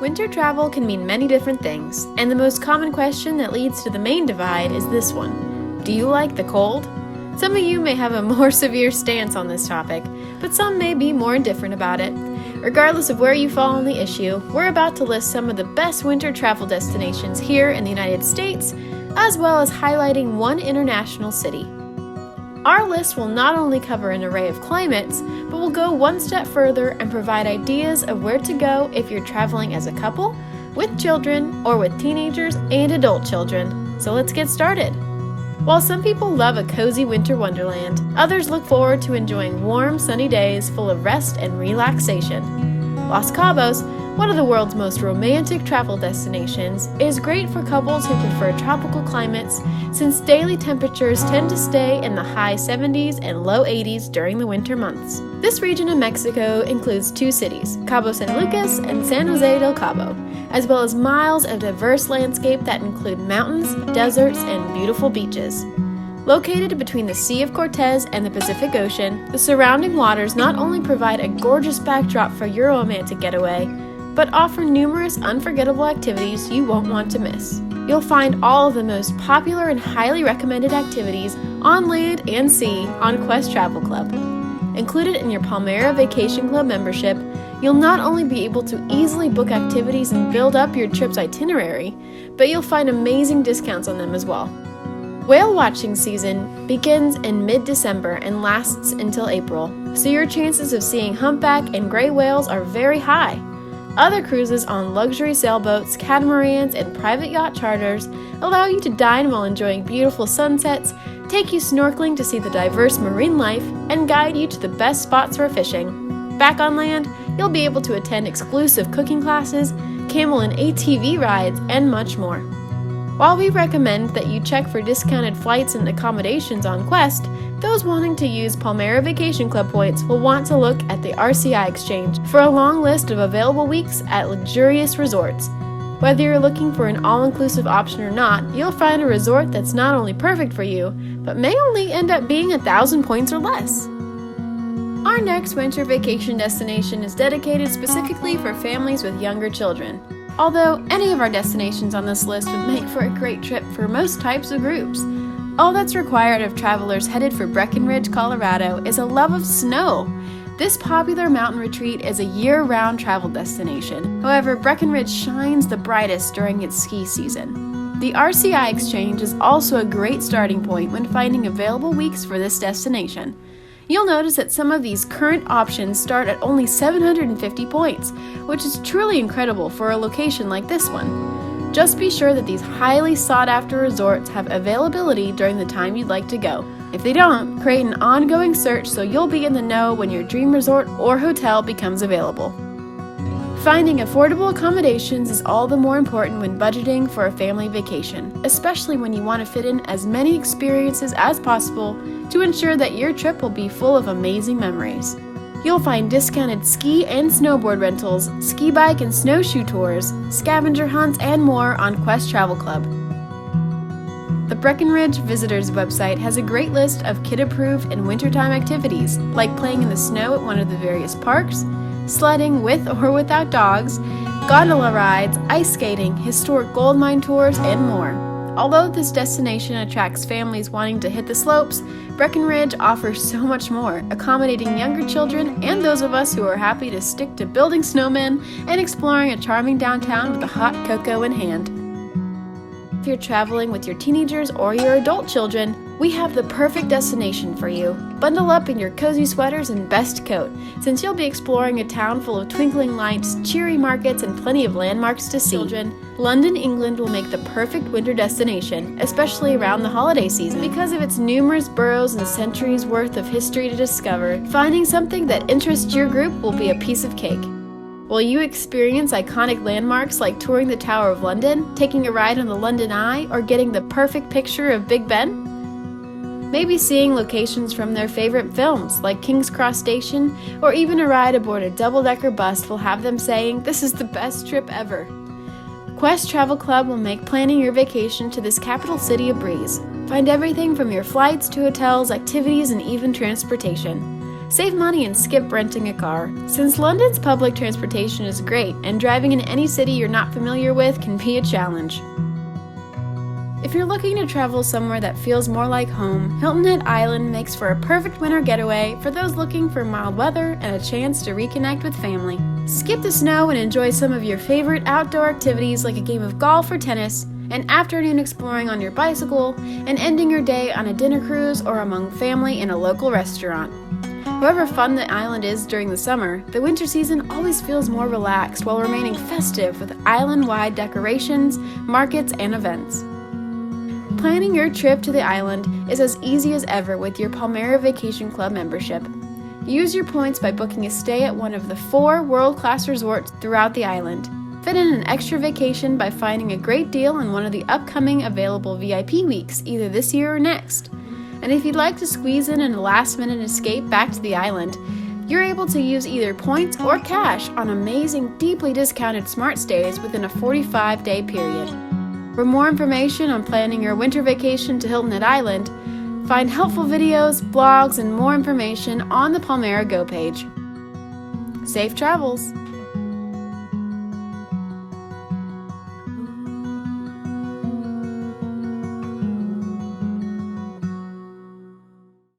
Winter travel can mean many different things, and the most common question that leads to the main divide is this one. Do you like the cold? Some of you may have a more severe stance on this topic, but some may be more indifferent about it. Regardless of where you fall on the issue, we're about to list some of the best winter travel destinations here in the United States, as well as highlighting one international city. Our list will not only cover an array of climates, but will go one step further and provide ideas of where to go if you're traveling as a couple, with children, or with teenagers and adult children. So let's get started. While some people love a cozy winter wonderland, others look forward to enjoying warm, sunny days full of rest and relaxation. Los Cabos, one of the world's most romantic travel destinations, is great for couples who prefer tropical climates since daily temperatures tend to stay in the high 70s and low 80s during the winter months. This region of Mexico includes two cities, Cabo San Lucas and San Jose del Cabo, as well as miles of diverse landscape that include mountains, deserts, and beautiful beaches. Located between the Sea of Cortez and the Pacific Ocean, the surrounding waters not only provide a gorgeous backdrop for your romantic getaway, but offer numerous unforgettable activities you won't want to miss. You'll find all of the most popular and highly recommended activities on land and sea on Quest Travel Club. Included in your Palmera Vacation Club membership, you'll not only be able to easily book activities and build up your trip's itinerary, but you'll find amazing discounts on them as well. Whale watching season begins in mid-December and lasts until April, so your chances of seeing humpback and gray whales are very high. Other cruises on luxury sailboats, catamarans, and private yacht charters allow you to dine while enjoying beautiful sunsets, take you snorkeling to see the diverse marine life, and guide you to the best spots for fishing. Back on land, you'll be able to attend exclusive cooking classes, camel and ATV rides, and much more. While we recommend that you check for discounted flights and accommodations on Quest, those wanting to use Palmera Vacation Club points will want to look at the RCI Exchange for a long list of available weeks at luxurious resorts. Whether you're looking for an all-inclusive option or not, you'll find a resort that's not only perfect for you, but may only end up being 1,000 points or less. Our next winter vacation destination is dedicated specifically for families with younger children. Although any of our destinations on this list would make for a great trip for most types of groups. All that's required of travelers headed for Breckenridge, Colorado is a love of snow. This popular mountain retreat is a year-round travel destination. However, Breckenridge shines the brightest during its ski season. The RCI Exchange is also a great starting point when finding available weeks for this destination. You'll notice that some of these current options start at only 750 points, which is truly incredible for a location like this one. Just be sure that these highly sought-after resorts have availability during the time you'd like to go. If they don't, create an ongoing search so you'll be in the know when your dream resort or hotel becomes available. Finding affordable accommodations is all the more important when budgeting for a family vacation, especially when you want to fit in as many experiences as possible to ensure that your trip will be full of amazing memories. You'll find discounted ski and snowboard rentals, ski bike and snowshoe tours, scavenger hunts, and more on Quest Travel Club. The Breckenridge Visitors website has a great list of kid-approved and wintertime activities, like playing in the snow at one of the various parks, sledding with or without dogs, gondola rides, ice skating, historic gold mine tours, and more. Although this destination attracts families wanting to hit the slopes, Breckenridge offers so much more, accommodating younger children and those of us who are happy to stick to building snowmen and exploring a charming downtown with a hot cocoa in hand. If you're traveling with your teenagers or your adult children, we have the perfect destination for you. Bundle up in your cozy sweaters and best coat, since you'll be exploring a town full of twinkling lights, cheery markets, and plenty of landmarks to see. London, England will make the perfect winter destination, especially around the holiday season. Because of its numerous boroughs and centuries worth of history to discover, finding something that interests your group will be a piece of cake. Will you experience iconic landmarks like touring the Tower of London, taking a ride on the London Eye, or getting the perfect picture of Big Ben? Maybe seeing locations from their favorite films like King's Cross Station, or even a ride aboard a double-decker bus will have them saying, "This is the best trip ever." Quest Travel Club will make planning your vacation to this capital city a breeze. Find everything from your flights to hotels, activities, and even transportation. Save money and skip renting a car, since London's public transportation is great and driving in any city you're not familiar with can be a challenge. If you're looking to travel somewhere that feels more like home, Hilton Head Island makes for a perfect winter getaway for those looking for mild weather and a chance to reconnect with family. Skip the snow and enjoy some of your favorite outdoor activities like a game of golf or tennis, an afternoon exploring on your bicycle, and ending your day on a dinner cruise or among family in a local restaurant. However fun the island is during the summer, the winter season always feels more relaxed while remaining festive with island-wide decorations, markets, and events. Planning your trip to the island is as easy as ever with your Palmera Vacation Club membership. Use your points by booking a stay at one of the 4 world-class resorts throughout the island. Fit in an extra vacation by finding a great deal on one of the upcoming available VIP weeks, either this year or next. And if you'd like to squeeze in a last-minute escape back to the island, you're able to use either points or cash on amazing, deeply discounted smart stays within a 45-day period. For more information on planning your winter vacation to Hilton Head Island, find helpful videos, blogs, and more information on the Palmera Go page. Safe travels!